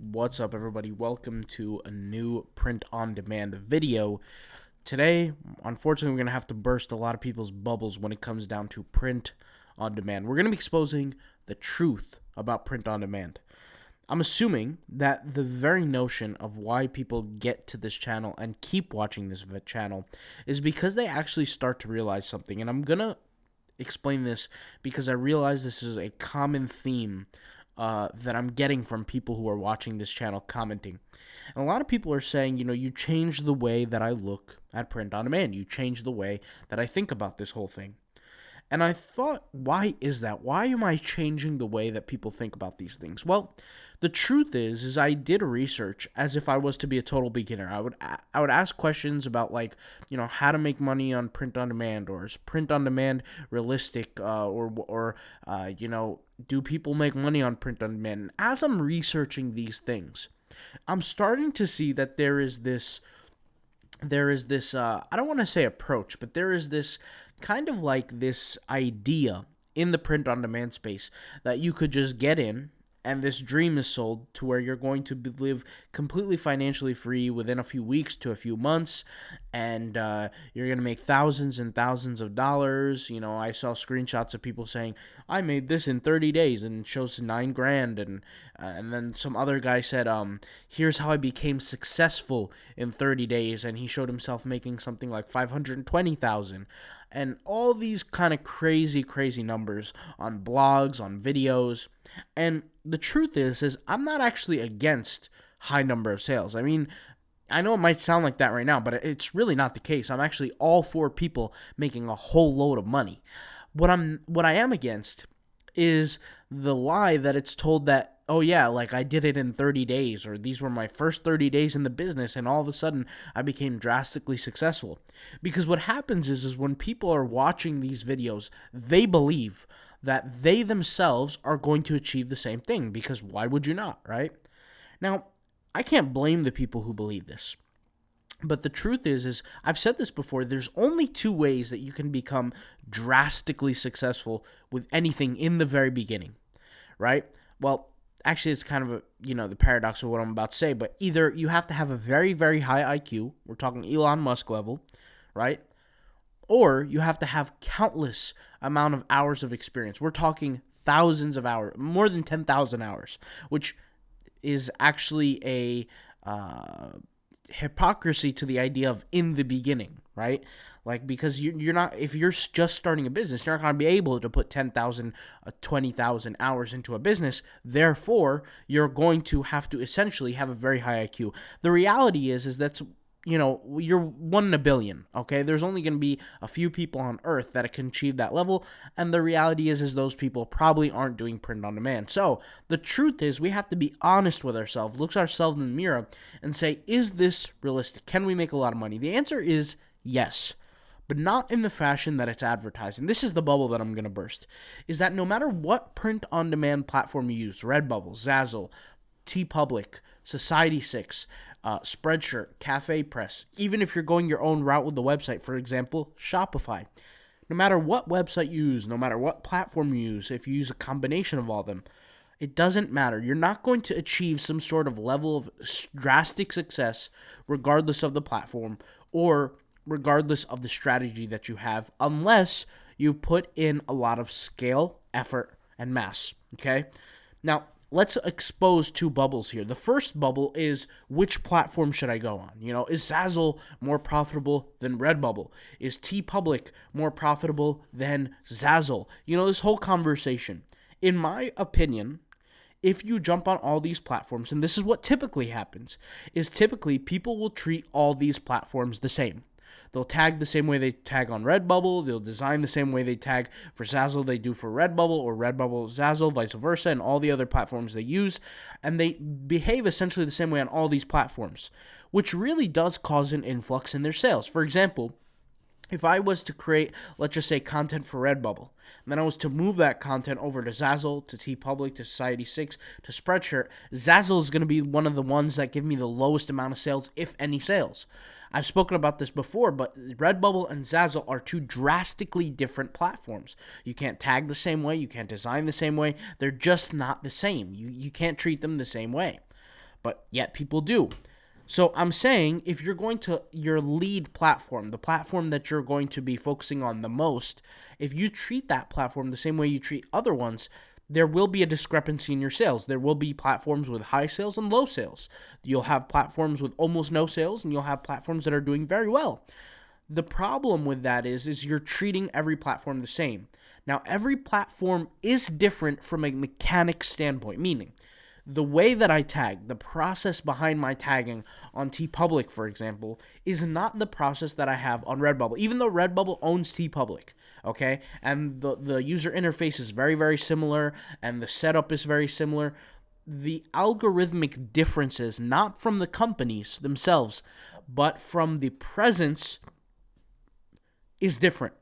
What's up, everybody? Welcome to a new print-on-demand video. Today, unfortunately, we're going to have to burst a lot of people's bubbles when it comes down to print-on-demand. We're going to be exposing the truth about print-on-demand. I'm assuming that the very notion of why people get to this channel and keep watching this channel is because they actually start to realize something. And I'm going to explain this because I realize this is a common theme that I'm getting from people who are watching this channel commenting. And a lot of people are saying, you changed the way that I look at print on demand. You changed the way that I think about this whole thing. And I thought, why is that? Why am I changing the way that people think about these things? Well, the truth is I did research as if I was to be a total beginner. I would ask questions about how to make money on print on demand, or is print on demand realistic, or do people make money on print on demand? And as I'm researching these things, I'm starting to see that there is this I don't want to say approach, but there is this kind of like this idea in the print on demand space that you could just get in and this dream is sold to where you're going to live completely financially free within a few weeks to a few months, and you're going to make thousands and thousands of dollars. I saw screenshots of people saying, I made this in 30 days, and it shows $9,000, and then some other guy said, here's how I became successful in 30 days, and he showed himself making something like 520,000. And all these kind of crazy numbers on blogs, on videos. And the truth is I'm not actually against high number of sales. I mean, I know it might sound like that right now, but it's really not the case. I'm actually all for people making a whole load of money. What I am against is the lie that it's told that, oh yeah, like I did it in 30 days, or these were my first 30 days in the business, and all of a sudden I became drastically successful. Because what happens is when people are watching these videos, they believe that they themselves are going to achieve the same thing, because why would you not, right? Now, I can't blame the people who believe this. But the truth is I've said this before, there's only two ways that you can become drastically successful with anything in the very beginning, right? Well, actually, it's kind of the paradox of what I'm about to say, but either you have to have a very, very high IQ, we're talking Elon Musk level, right? Or you have to have countless amount of hours of experience. We're talking thousands of hours, more than 10,000 hours, which is actually a hypocrisy to the idea of in the beginning, right? Like, because you're not, if you're just starting a business, you're not going to be able to put 10,000, 20,000 hours into a business. Therefore, you're going to have to essentially have a very high IQ. The reality is that's, you're 1 in a billion, okay? There's only going to be a few people on earth that can achieve that level, and the reality is those people probably aren't doing print on demand. So the truth is we have to be honest with ourselves, look ourselves in the mirror, and say, is this realistic? Can we make a lot of money? The answer is yes, but not in the fashion that it's advertised. And this is the bubble that I'm going to burst, is that no matter what print on demand platform you use, Redbubble, Zazzle, TeePublic, Society6, Spreadshirt, Cafe Press, even if you're going your own route with the website, for example, Shopify, no matter what website you use, no matter what platform you use, if you use a combination of all of them, it doesn't matter. You're not going to achieve some sort of level of drastic success regardless of the platform or regardless of the strategy that you have, unless you put in a lot of scale, effort, and mass, okay? Now, let's expose two bubbles here. The first bubble is, which platform should I go on? Is Zazzle more profitable than Redbubble? Is TeePublic more profitable than Zazzle? This whole conversation. In my opinion, if you jump on all these platforms, and this is what typically happens, is typically people will treat all these platforms the same. They'll tag the same way they tag on Redbubble. They'll design the same way they tag for Zazzle they do for Redbubble, or Redbubble Zazzle, vice versa, and all the other platforms they use. And they behave essentially the same way on all these platforms, which really does cause an influx in their sales. For example, if I was to create, let's just say, content for Redbubble, and then I was to move that content over to Zazzle, to TeePublic, to Society6, to Spreadshirt, Zazzle is going to be one of the ones that give me the lowest amount of sales, if any sales. I've spoken about this before, but Redbubble and Zazzle are two drastically different platforms. You can't tag the same way. You can't design the same way. They're just not the same. You can't treat them the same way. but yet people do. So I'm saying if you're going to your lead platform, the platform that you're going to be focusing on the most, if you treat that platform the same way you treat other ones, there will be a discrepancy in your sales. There will be platforms with high sales and low sales. You'll have platforms with almost no sales, and you'll have platforms that are doing very well. The problem with that is you're treating every platform the same. Now, every platform is different from a mechanic standpoint, meaning the way that I tag, the process behind my tagging on TeePublic, for example, is not the process that I have on Redbubble, even though Redbubble owns TeePublic, okay? And the user interface is very, very similar, and the setup is very similar. The algorithmic differences, not from the companies themselves, but from the presence, is different.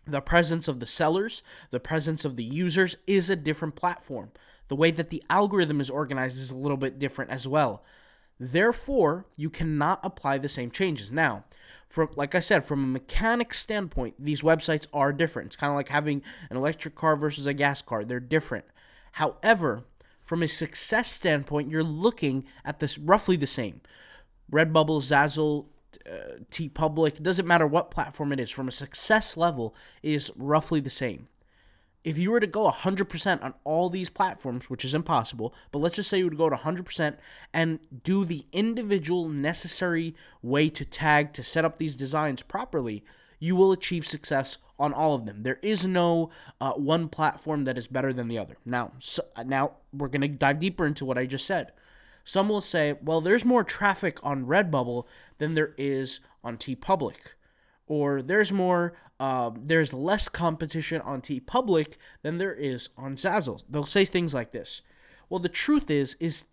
The presence of the sellers, the presence of the users is a different platform. The way that the algorithm is organized is a little bit different as well. Therefore, you cannot apply the same changes. Now, like I said, from a mechanic standpoint, these websites are different. It's kind of like having an electric car versus a gas car. They're different. However, from a success standpoint, you're looking at this roughly the same. Redbubble, Zazzle, TeePublic, doesn't matter what platform it is, from a success level, is roughly the same. If you were to go 100% on all these platforms, which is impossible, but let's just say you would go to 100% and do the individual necessary way to tag, to set up these designs properly, you will achieve success on all of them. There is no one platform that is better than the other. Now we're going to dive deeper into what I just said. Some will say, well, there's more traffic on Redbubble than there is on TeePublic. Or there's less competition on TeePublic than there is on Zazzle. They'll say things like this. Well, the truth is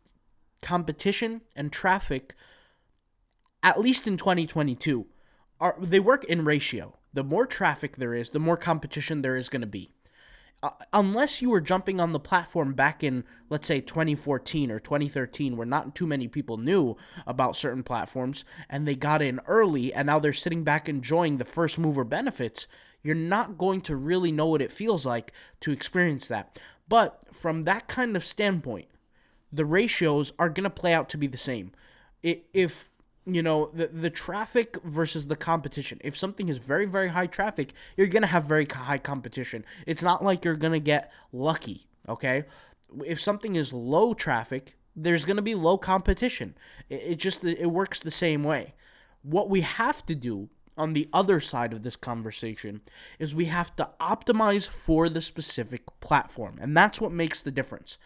competition and traffic, at least in 2022, they work in ratio. The more traffic there is, the more competition there is going to be. Unless you were jumping on the platform back in, let's say, 2014 or 2013, where not too many people knew about certain platforms, and they got in early, and now they're sitting back enjoying the first mover benefits, you're not going to really know what it feels like to experience that. But from that kind of standpoint, the ratios are going to play out to be the same. If the traffic versus the competition. If something is very, very high traffic, you're going to have very high competition. It's not like you're going to get lucky, okay? If something is low traffic, there's going to be low competition. It works the same way. What we have to do on the other side of this conversation is we have to optimize for the specific platform. And that's what makes the difference.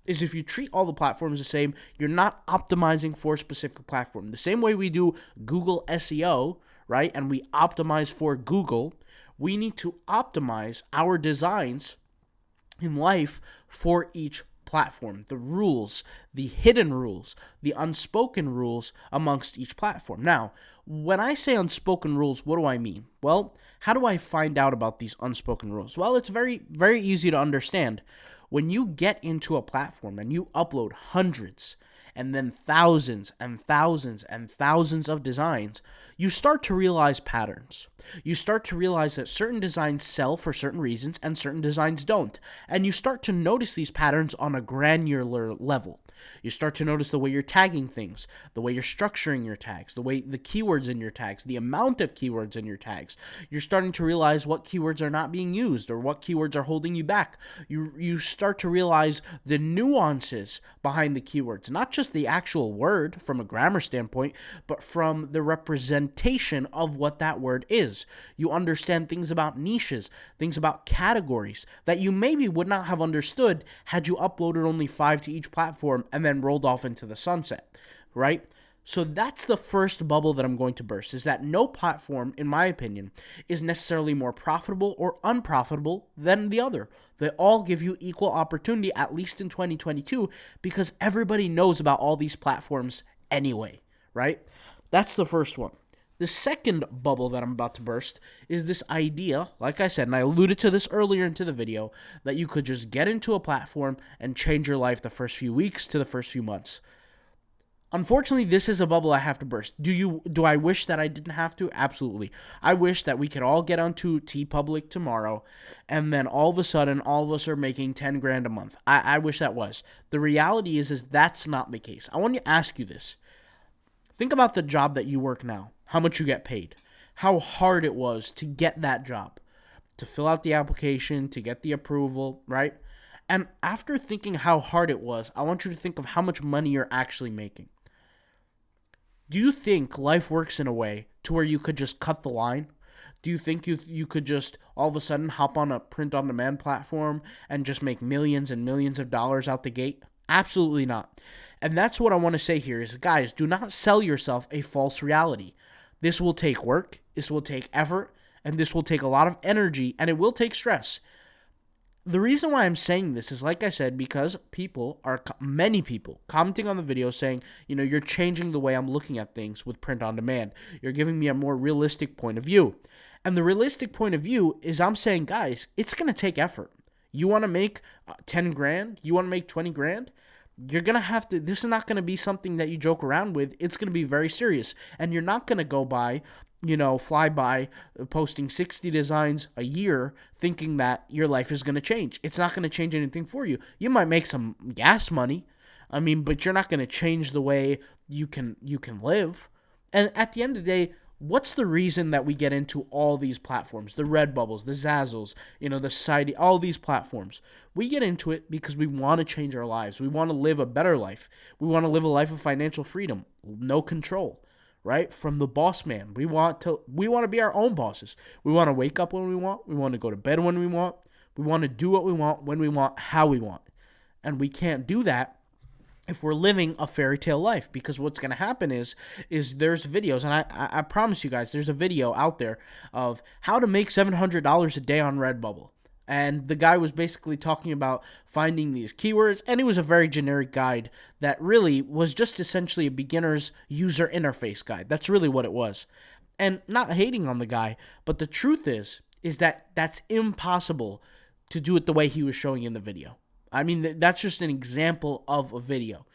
Is if you treat all the platforms the same, you're not optimizing for a specific platform. The same way we do Google SEO, right? And we optimize for Google, we need to optimize our designs in life for each platform. The rules, the hidden rules, the unspoken rules amongst each platform. Now, when I say unspoken rules, what do I mean? Well, how do I find out about these unspoken rules? Well, it's very, very easy to understand. When you get into a platform and you upload hundreds and then thousands and thousands and thousands of designs, you start to realize patterns. You start to realize that certain designs sell for certain reasons and certain designs don't. And you start to notice these patterns on a granular level. You start to notice the way you're tagging things, the way you're structuring your tags, the way the keywords in your tags, the amount of keywords in your tags. You're starting to realize what keywords are not being used or what keywords are holding you back. You start to realize the nuances behind the keywords, not just the actual word from a grammar standpoint, but from the representation of what that word is. You understand things about niches, things about categories that you maybe would not have understood had you uploaded only 5 to each platform and then rolled off into the sunset, right? So that's the first bubble that I'm going to burst, is that no platform, in my opinion, is necessarily more profitable or unprofitable than the other. They all give you equal opportunity, at least in 2022, because everybody knows about all these platforms anyway, right? That's the first one. The second bubble that I'm about to burst is this idea, like I said, and I alluded to this earlier into the video, that you could just get into a platform and change your life the first few weeks to the first few months. Unfortunately, this is a bubble I have to burst. Do I wish that I didn't have to? Absolutely. I wish that we could all get onto TeePublic tomorrow, and then all of a sudden, all of us are making 10 grand a month. I wish that was. The reality is that's not the case. I want to ask you this. Think about the job that you work now, how much you get paid, how hard it was to get that job, to fill out the application, to get the approval, right? And after thinking how hard it was, I want you to think of how much money you're actually making. Do you think life works in a way to where you could just cut the line? Do you think you could just all of a sudden hop on a print-on-demand platform and just make millions and millions of dollars out the gate? Absolutely not. And that's what I want to say here is, guys, do not sell yourself a false reality. This will take work, this will take effort, and this will take a lot of energy, and it will take stress. The reason why I'm saying this is, like I said, because many people commenting on the video saying, you're changing the way I'm looking at things with print on demand. You're giving me a more realistic point of view. And the realistic point of view is I'm saying, guys, it's going to take effort. You want to make 10 grand? You want to make 20 grand? You're going to have to, this is not going to be something that you joke around with. It's going to be very serious. And you're not going to go by, fly by posting 60 designs a year thinking that your life is going to change. It's not going to change anything for you. You might make some gas money, but you're not going to change the way you can live. And at the end of the day, what's the reason that we get into all these platforms, the Redbubbles, the Zazzles, the Society, all these platforms? We get into it because we want to change our lives. We want to live a better life. We want to live a life of financial freedom, no control, right? From the boss man. We want to be our own bosses. We want to wake up when we want. We want to go to bed when we want. We want to do what we want, when we want, how we want. And we can't do that if we're living a fairy tale life, because what's going to happen is there's videos, and I promise you guys, there's a video out there of how to make $700 a day on Redbubble. And the guy was basically talking about finding these keywords, and it was a very generic guide that really was just essentially a beginner's user interface guide. That's really what it was. And not hating on the guy, but the truth is that that's impossible to do it the way he was showing in the video. That's just an example of a video.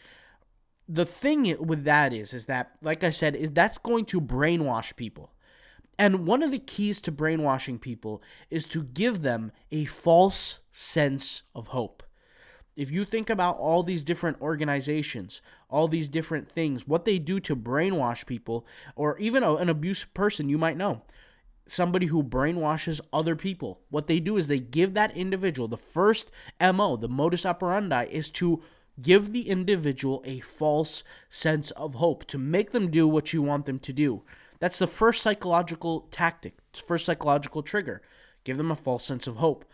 The thing with that is that, like I said, that's going to brainwash people. And one of the keys to brainwashing people is to give them a false sense of hope. If you think about all these different organizations, all these different things, what they do to brainwash people, or even an abusive person you might know, somebody who brainwashes other people, what they do is they give that individual, the first MO, the modus operandi, is to give the individual a false sense of hope, to make them do what you want them to do. That's the first psychological tactic, first psychological trigger. Give them a false sense of hope.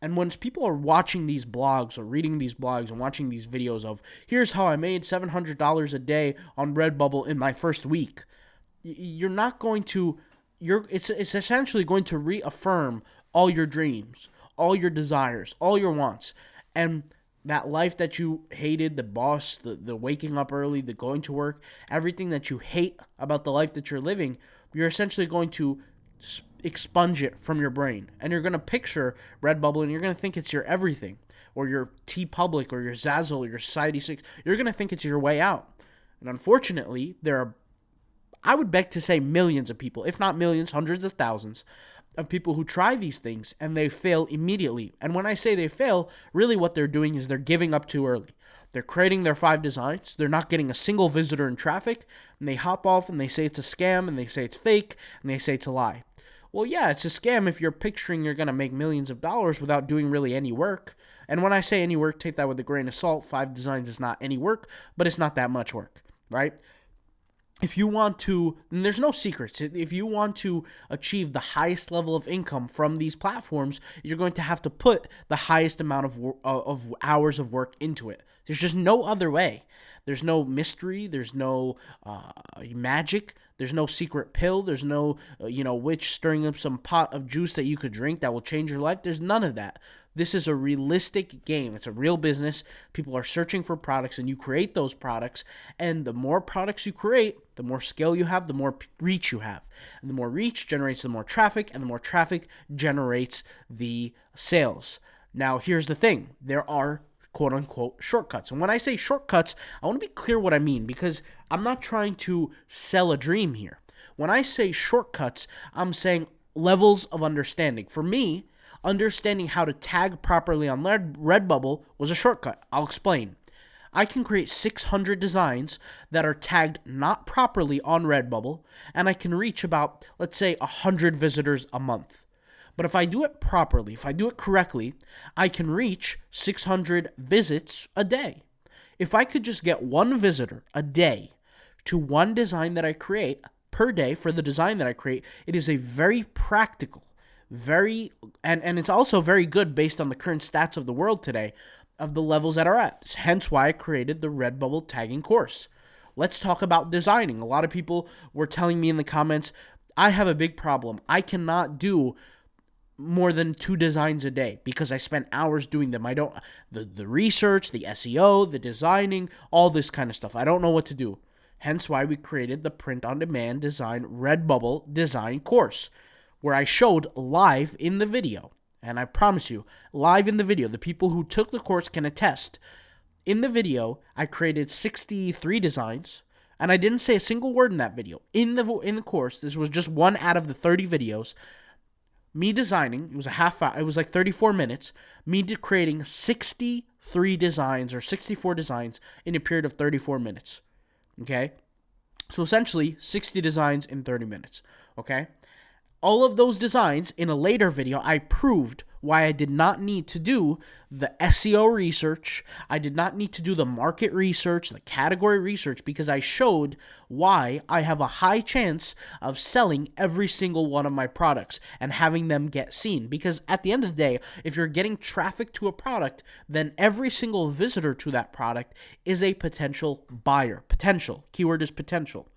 And when people are watching these blogs or reading these blogs and watching these videos of, here's how I made $700 a day on Redbubble in my first week, you're not going to, it's essentially going to reaffirm all your dreams, all your desires, all your wants. And that life that you hated, the boss, the waking up early, the going to work, everything that you hate about the life that you're living, you're essentially going to expunge it from your brain. And you're going to picture Redbubble and you're going to think it's your everything, or your TeePublic, or your Zazzle, or your Society 6. You're going to think it's your way out. And unfortunately, there are, I would beg to say, millions of people, if not millions, hundreds of thousands of people who try these things and they fail immediately. And when I say they fail, really what they're doing is they're giving up too early. They're creating their 5 designs. They're not getting a single visitor in traffic. And they hop off and they say it's a scam, and they say it's fake, and they say it's a lie. Well, yeah, it's a scam if you're picturing you're going to make millions of dollars without doing really any work. And when I say any work, take that with a grain of salt. 5 designs is not any work, but it's not that much work, right? If you want to, and there's no secrets, if you want to achieve the highest level of income from these platforms, you're going to have to put the highest amount of hours of work into it. There's just no other way. There's no mystery. There's no magic. There's no secret pill. There's no, witch stirring up some pot of juice that you could drink that will change your life. There's none of that. This is a realistic game. It's a real business. People are searching for products, and you create those products. And the more products you create, the more scale you have, the more reach you have. And the more reach generates the more traffic, and the more traffic generates the sales. Now, here's the thing. There are quote unquote shortcuts. And when I say shortcuts, I want to be clear what I mean, because I'm not trying to sell a dream here. When I say shortcuts, I'm saying levels of understanding. For me, understanding how to tag properly on Redbubble was a shortcut. I'll explain. I can create 600 designs that are tagged not properly on Redbubble, and I can reach about, let's say, 100 visitors a month. But if I do it properly, if I do it correctly, I can reach 600 visits a day. If I could just get one visitor a day to one design that I create per day for the design that I create, it is a very practical, and it's also very good based on the current stats of the world today, of the levels that are at. Hence why I created the Redbubble tagging course. Let's talk about designing. A lot of people were telling me in the comments, I have a big problem. I cannot do more than 2 designs a day because I spend hours doing them. I don't, the research, the SEO, the designing, all this kind of stuff. I don't know what to do. Hence why we created the print-on-demand design Redbubble design course, where I showed live in the video. And I promise you, live in the video, the people who took the course can attest. In the video, I created 63 designs, and I didn't say a single word in that video. In the course, this was just one out of the 30 videos. Me designing, it was a half hour, it was like 34 minutes. Me creating 63 designs or 64 designs in a period of 34 minutes. Okay? So essentially, 60 designs in 30 minutes. Okay? All of those designs, in a later video, I proved why I did not need to do the SEO research. I did not need to do the market research, the category research, because I showed why I have a high chance of selling every single one of my products and having them get seen. Because at the end of the day, if you're getting traffic to a product, then every single visitor to that product is a potential buyer. Potential. Keyword is potential.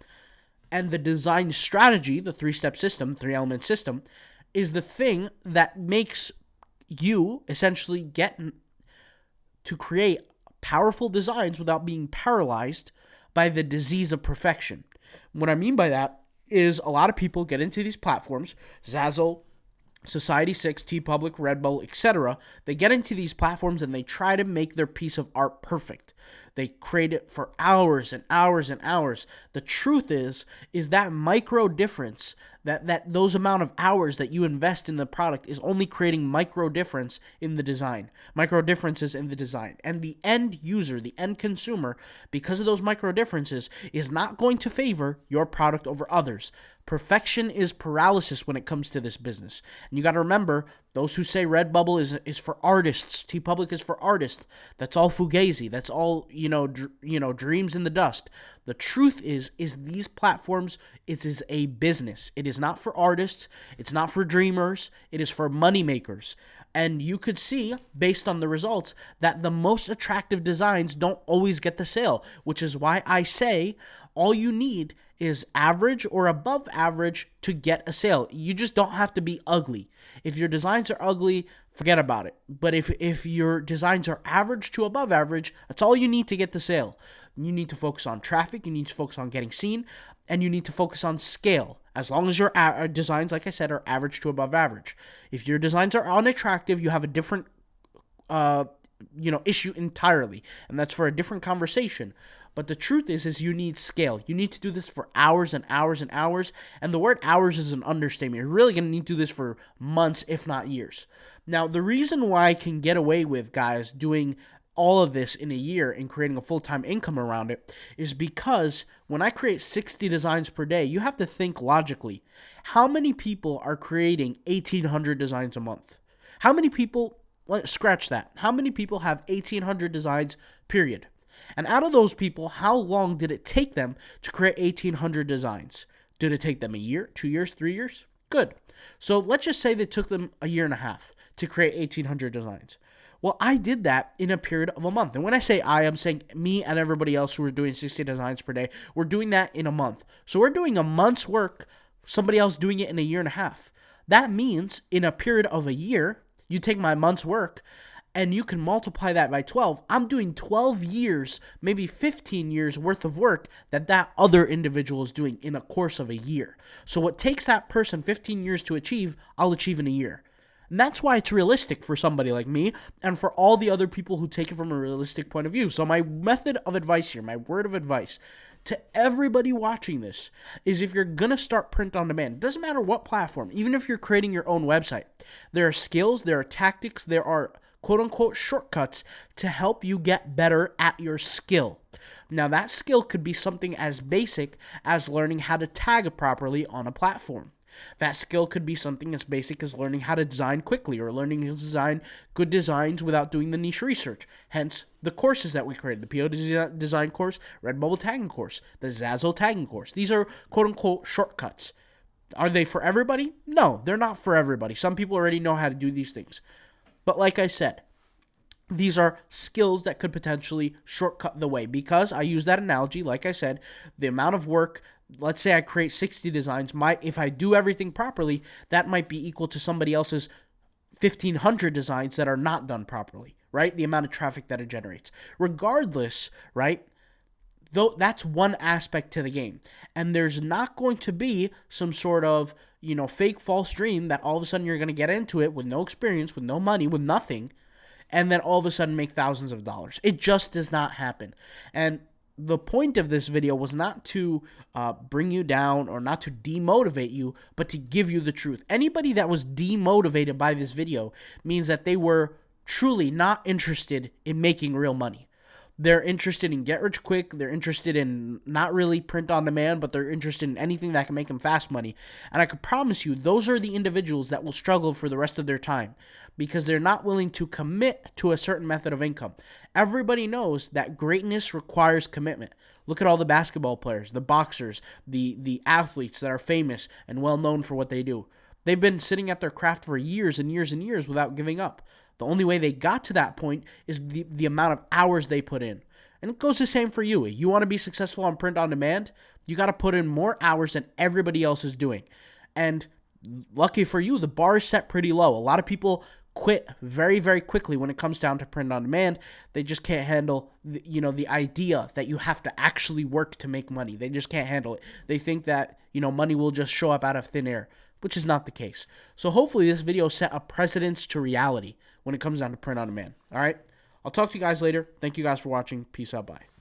And the design strategy, the 3-step system, 3-element system, is the thing that makes you essentially get to create powerful designs without being paralyzed by the disease of perfection. What I mean by that is a lot of people get into these platforms, Zazzle, Society6, TeePublic, Redbubble, etc. They get into these platforms and they try to make their piece of art perfect. They create it for hours and hours and hours. The truth is that micro difference, that those amount of hours that you invest in the product is only creating micro difference in the design. Micro differences in the design. And the end user, the end consumer, because of those micro differences, is not going to favor your product over others. Perfection is paralysis when it comes to this business. And you got to remember, those who say Redbubble is for artists, TeePublic is for artists, that's all fugazi. That's all, dreams in the dust. The truth is these platforms, it is a business. It is not for artists. It's not for dreamers. It is for moneymakers. And you could see, based on the results, that the most attractive designs don't always get the sale, which is why I say all you need is average or above average to get a sale. You just don't have to be ugly. If your designs are ugly, forget about it. But if your designs are average to above average, that's all you need to get the sale. You need to focus on traffic, you need to focus on getting seen, and you need to focus on scale. As long as your designs, like I said, are average to above average. If your designs are unattractive, you have a different issue entirely, and that's for a different conversation. But the truth is you need scale. You need to do this for hours and hours and hours, and the word hours is an understatement. You're really going to need to do this for months, if not years. Now, the reason why I can get away with, guys, doing all of this in a year and creating a full-time income around it is because when I create 60 designs per day, you have to think logically. How many people are creating 1,800 designs a month? How many people, scratch that, how many people have 1,800 designs, period? And out of those people, how long did it take them to create 1,800 designs? Did it take them a year, 2 years, 3 years? Good. So let's just say that it took them a year and a half to create 1,800 designs. Well, I did that in a period of a month. And when I say I'm saying me and everybody else who are doing 60 designs per day, we're doing that in a month. So we're doing a month's work, somebody else doing it in a year and a half. That means in a period of a year, you take my month's work, and you can multiply that by 12. I'm doing 12 years, maybe 15 years worth of work that other individual is doing in a course of a year. So what takes that person 15 years to achieve, I'll achieve in a year. And that's why it's realistic for somebody like me and for all the other people who take it from a realistic point of view. So my method of advice here, my word of advice to everybody watching this is, if you're going to start print on demand, it doesn't matter what platform, even if you're creating your own website, there are skills, there are tactics, there are quote-unquote shortcuts to help you get better at your skill. Now, that skill could be something as basic as learning how to tag properly on a platform. That skill could be something as basic as learning how to design quickly, or learning to design good designs without doing the niche research. Hence, the courses that we created, the PO design course, Redbubble tagging course, the Zazzle tagging course. These are quote-unquote shortcuts. Are they for everybody? No, they're not for everybody. Some people already know how to do these things. But like I said, these are skills that could potentially shortcut the way, because I use that analogy. Like I said, the amount of work, let's say I create 60 designs, if I do everything properly, that might be equal to somebody else's 1,500 designs that are not done properly, right? The amount of traffic that it generates. Regardless, right? Though that's one aspect to the game. And there's not going to be some sort of, fake false dream that all of a sudden you're going to get into it with no experience, with no money, with nothing, and then all of a sudden make thousands of dollars. It just does not happen. And the point of this video was not to bring you down or not to demotivate you, but to give you the truth. Anybody that was demotivated by this video means that they were truly not interested in making real money. They're interested in get rich quick. They're interested in not really print on demand, but they're interested in anything that can make them fast money. And I can promise you, those are the individuals that will struggle for the rest of their time, because they're not willing to commit to a certain method of income. Everybody knows that greatness requires commitment. Look at all the basketball players, the boxers, the athletes that are famous and well known for what they do. They've been sitting at their craft for years and years and years without giving up. The only way they got to that point is the amount of hours they put in. And it goes the same for you. You want to be successful on print on demand, you got to put in more hours than everybody else is doing. And lucky for you, the bar is set pretty low. A lot of people quit very, very quickly when it comes down to print on demand. They just can't handle the idea that you have to actually work to make money. They just can't handle it. They think that money will just show up out of thin air, which is not the case. So hopefully this video set a precedence to reality when it comes down to print on demand. All right, I'll talk to you guys later. Thank you guys for watching. Peace out. Bye.